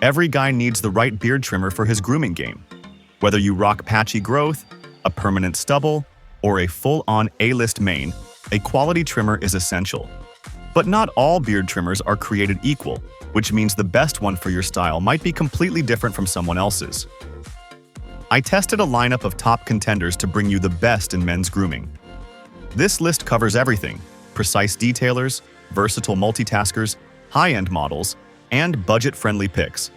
Every guy needs the right beard trimmer for his grooming game. Whether you rock patchy growth, a permanent stubble, or a full-on A-list mane, a quality trimmer is essential. But not all beard trimmers are created equal, which means the best one for your style might be completely different from someone else's. I tested a lineup of top contenders to bring you the best in men's grooming. This list covers everything: precise detailers, versatile multitaskers, high-end models, and budget-friendly picks.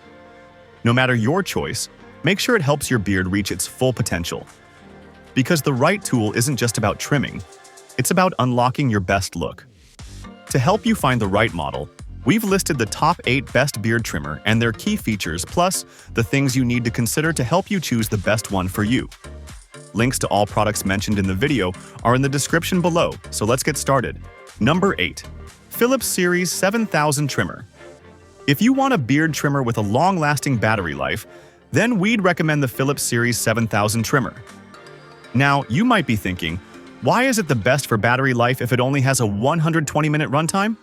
No matter your choice, make sure it helps your beard reach its full potential. Because the right tool isn't just about trimming, it's about unlocking your best look. To help you find the right model, we've listed the top 8 best beard trimmer and their key features, plus the things you need to consider to help you choose the best one for you. Links to all products mentioned in the video are in the description below, so let's get started. Number 8. Philips Series 7000 Trimmer. If you want a beard trimmer with a long-lasting battery life, then we'd recommend the Philips Series 7000 Trimmer. Now, you might be thinking, why is it the best for battery life if it only has a 120-minute runtime?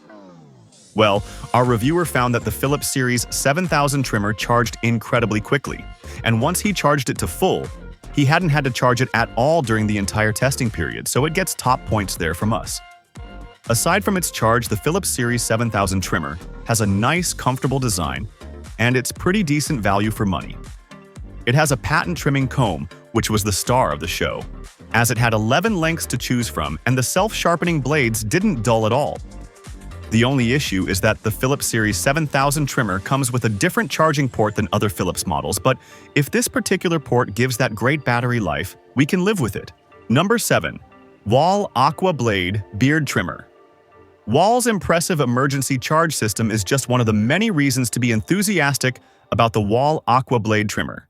Well, our reviewer found that the Philips Series 7000 trimmer charged incredibly quickly, and once he charged it to full, he hadn't had to charge it at all during the entire testing period, so it gets top points there from us. Aside from its charge, the Philips Series 7000 trimmer has a nice, comfortable design, and it's pretty decent value for money. It has a patent trimming comb, which was the star of the show, as it had 11 lengths to choose from, and the self-sharpening blades didn't dull at all. The only issue is that the Philips Series 7000 trimmer comes with a different charging port than other Philips models, but if this particular port gives that great battery life, we can live with it. Number 7. Wahl Aqua Blade Beard Trimmer. Wahl's impressive emergency charge system is just one of the many reasons to be enthusiastic about the Wahl Aqua Blade Trimmer.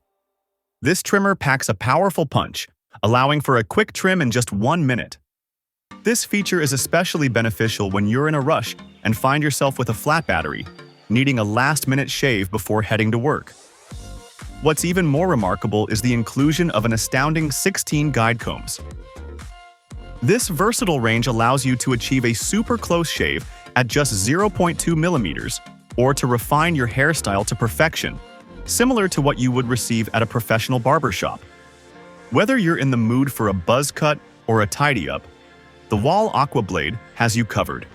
This trimmer packs a powerful punch, allowing for a quick trim in just 1 minute. This feature is especially beneficial when you're in a rush and find yourself with a flat battery, needing a last-minute shave before heading to work. What's even more remarkable is the inclusion of an astounding 16 guide combs. This versatile range allows you to achieve a super close shave at just 0.2 millimeters, or to refine your hairstyle to perfection, similar to what you would receive at a professional barbershop. Whether you're in the mood for a buzz cut or a tidy-up, the Wahl Aqua Blade has you covered.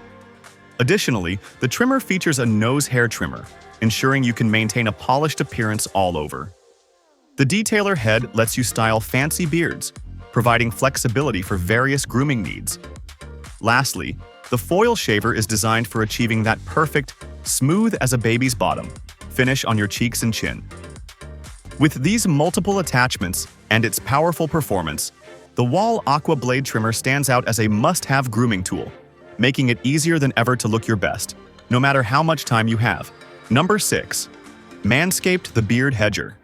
Additionally, the trimmer features a nose hair trimmer, ensuring you can maintain a polished appearance all over. The detailer head lets you style fancy beards, providing flexibility for various grooming needs. Lastly, the foil shaver is designed for achieving that perfect, smooth as a baby's bottom finish on your cheeks and chin. With these multiple attachments and its powerful performance, the Wahl Aqua Blade Trimmer stands out as a must-have grooming tool, making it easier than ever to look your best, no matter how much time you have. Number 6. Manscaped the Beard Hedger.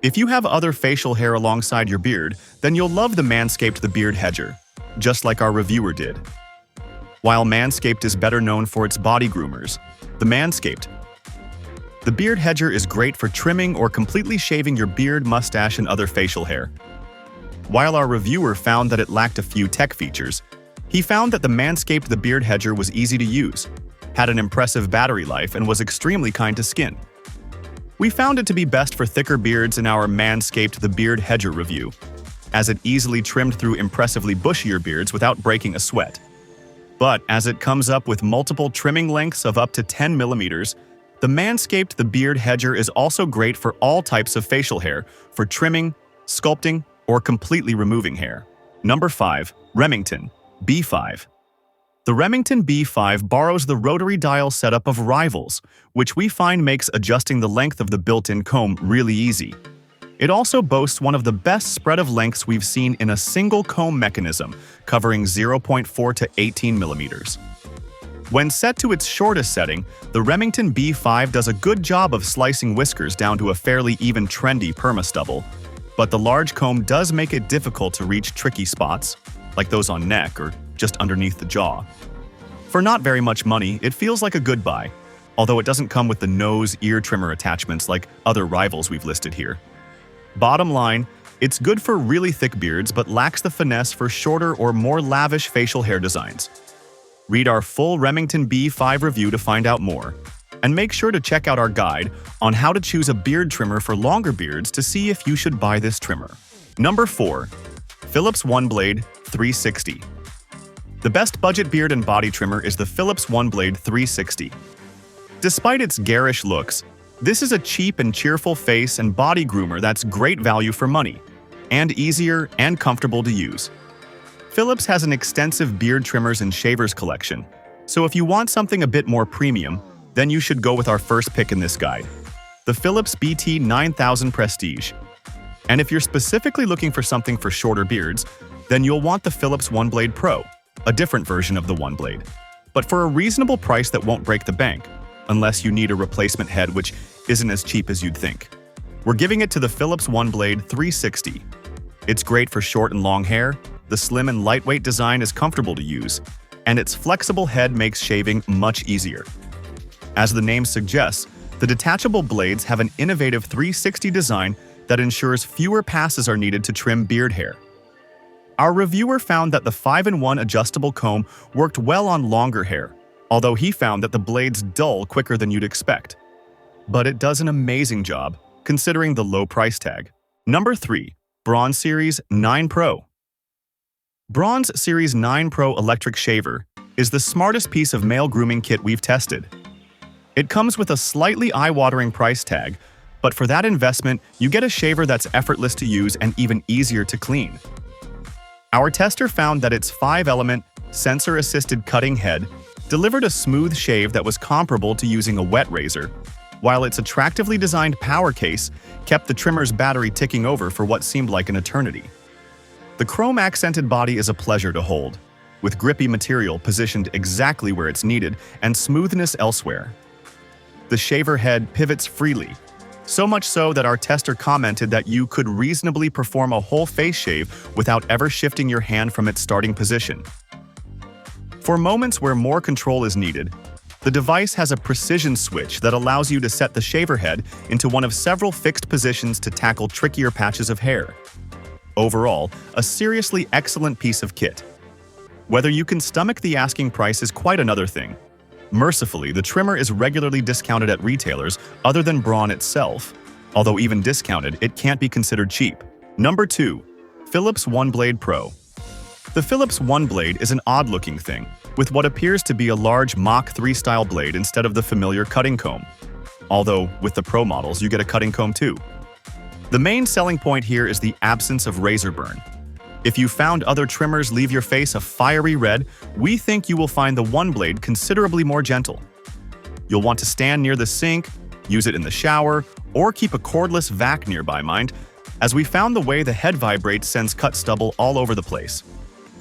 If you have other facial hair alongside your beard, then you'll love the Manscaped the Beard Hedger, just like our reviewer did. While Manscaped is better known for its body groomers, the Beard Hedger is great for trimming or completely shaving your beard, mustache, and other facial hair. While our reviewer found that it lacked a few tech features, he found that the Manscaped the Beard Hedger was easy to use, had an impressive battery life, and was extremely kind to skin. We found it to be best for thicker beards in our Manscaped the Beard Hedger review, as it easily trimmed through impressively bushier beards without breaking a sweat. But as it comes up with multiple trimming lengths of up to 10 millimeters, the Manscaped the Beard Hedger is also great for all types of facial hair, for trimming, sculpting, or completely removing hair. Number 5. Remington B5. The Remington B5 borrows the rotary dial setup of Rivals, which we find makes adjusting the length of the built-in comb really easy. It also boasts one of the best spread of lengths we've seen in a single comb mechanism, covering 0.4 to 18 millimeters. When set to its shortest setting, the Remington B5 does a good job of slicing whiskers down to a fairly even trendy perma-stubble, but the large comb does make it difficult to reach tricky spots, like those on neck or just underneath the jaw. For not very much money, it feels like a good buy, although it doesn't come with the nose-ear trimmer attachments like other Rivals we've listed here. Bottom line, it's good for really thick beards but lacks the finesse for shorter or more lavish facial hair designs. Read our full Remington B5 review to find out more. And make sure to check out our guide on how to choose a beard trimmer for longer beards to see if you should buy this trimmer. Number 4. Philips One Blade 360. The best budget beard and body trimmer is the Philips One Blade 360. Despite its garish looks, this is a cheap and cheerful face and body groomer that's great value for money, and easier and comfortable to use. Philips has an extensive beard trimmers and shavers collection, so if you want something a bit more premium, then you should go with our first pick in this guide, the Philips BT 9000 Prestige. And if you're specifically looking for something for shorter beards, then you'll want the Philips One Blade Pro, a different version of the One Blade, but for a reasonable price that won't break the bank, unless you need a replacement head which isn't as cheap as you'd think. We're giving it to the Philips One Blade 360. It's great for short and long hair, the slim and lightweight design is comfortable to use, and its flexible head makes shaving much easier. As the name suggests, the detachable blades have an innovative 360 design that ensures fewer passes are needed to trim beard hair. Our reviewer found that the 5-in-1 adjustable comb worked well on longer hair, although he found that the blades dull quicker than you'd expect. But it does an amazing job, considering the low price tag. Number 3. Braun Series 9 Pro. Braun's Series 9 Pro electric shaver is the smartest piece of male grooming kit we've tested. It comes with a slightly eye-watering price tag, but for that investment, you get a shaver that's effortless to use and even easier to clean. Our tester found that its 5-element, sensor-assisted cutting head delivered a smooth shave that was comparable to using a wet razor, while its attractively designed power case kept the trimmer's battery ticking over for what seemed like an eternity. The chrome-accented body is a pleasure to hold, with grippy material positioned exactly where it's needed and smoothness elsewhere. The shaver head pivots freely, so much so that our tester commented that you could reasonably perform a whole face shave without ever shifting your hand from its starting position. For moments where more control is needed, the device has a precision switch that allows you to set the shaver head into one of several fixed positions to tackle trickier patches of hair. Overall, a seriously excellent piece of kit. Whether you can stomach the asking price is quite another thing. Mercifully, the trimmer is regularly discounted at retailers other than Braun itself. Although even discounted, it can't be considered cheap. Number 2. Philips One Blade Pro. The Philips One Blade is an odd-looking thing, with what appears to be a large Mach 3 style blade instead of the familiar cutting comb. Although, with the Pro models, you get a cutting comb too. The main selling point here is the absence of razor burn. If you found other trimmers leave your face a fiery red, we think you will find the One Blade considerably more gentle. You'll want to stand near the sink, use it in the shower, or keep a cordless vac nearby, mind, as we found the way the head vibrates sends cut stubble all over the place.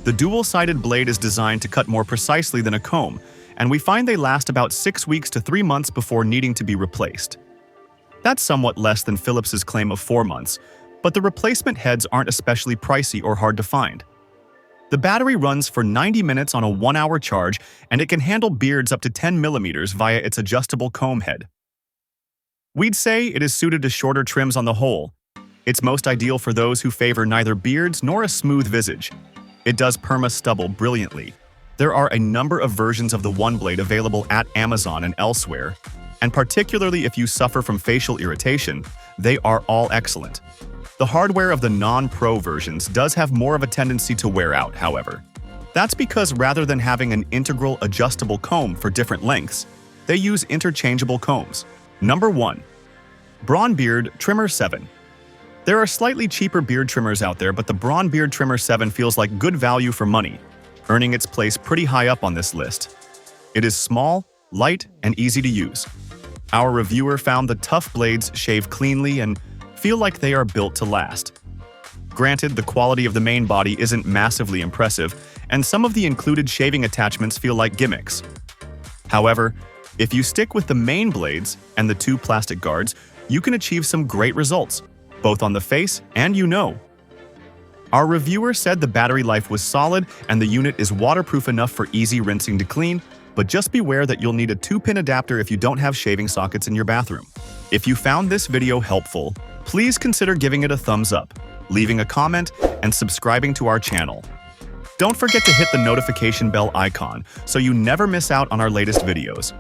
The dual-sided blade is designed to cut more precisely than a comb, and we find they last about 6 weeks to 3 months before needing to be replaced. That's somewhat less than Philips's claim of 4 months, but the replacement heads aren't especially pricey or hard to find. The battery runs for 90 minutes on a 1-hour charge, and it can handle beards up to 10 millimeters via its adjustable comb head. We'd say it is suited to shorter trims on the whole. It's most ideal for those who favor neither beards nor a smooth visage. It does perma stubble brilliantly. There are a number of versions of the One Blade available at Amazon and elsewhere, and particularly if you suffer from facial irritation, they are all excellent. The hardware of the non-Pro versions does have more of a tendency to wear out, however. That's because rather than having an integral adjustable comb for different lengths, they use interchangeable combs. Number 1. Braun Beard Trimmer 7. There are slightly cheaper beard trimmers out there, but the Braun Beard Trimmer 7 feels like good value for money, earning its place pretty high up on this list. It is small, light, and easy to use. Our reviewer found the tough blades shave cleanly and feel like they are built to last. Granted, the quality of the main body isn't massively impressive, and some of the included shaving attachments feel like gimmicks. However, if you stick with the main blades and the 2 plastic guards, you can achieve some great results, both on the face and Our reviewer said the battery life was solid and the unit is waterproof enough for easy rinsing to clean, but just beware that you'll need a 2-pin adapter if you don't have shaving sockets in your bathroom. If you found this video helpful, please consider giving it a thumbs up, leaving a comment, and subscribing to our channel. Don't forget to hit the notification bell icon so you never miss out on our latest videos.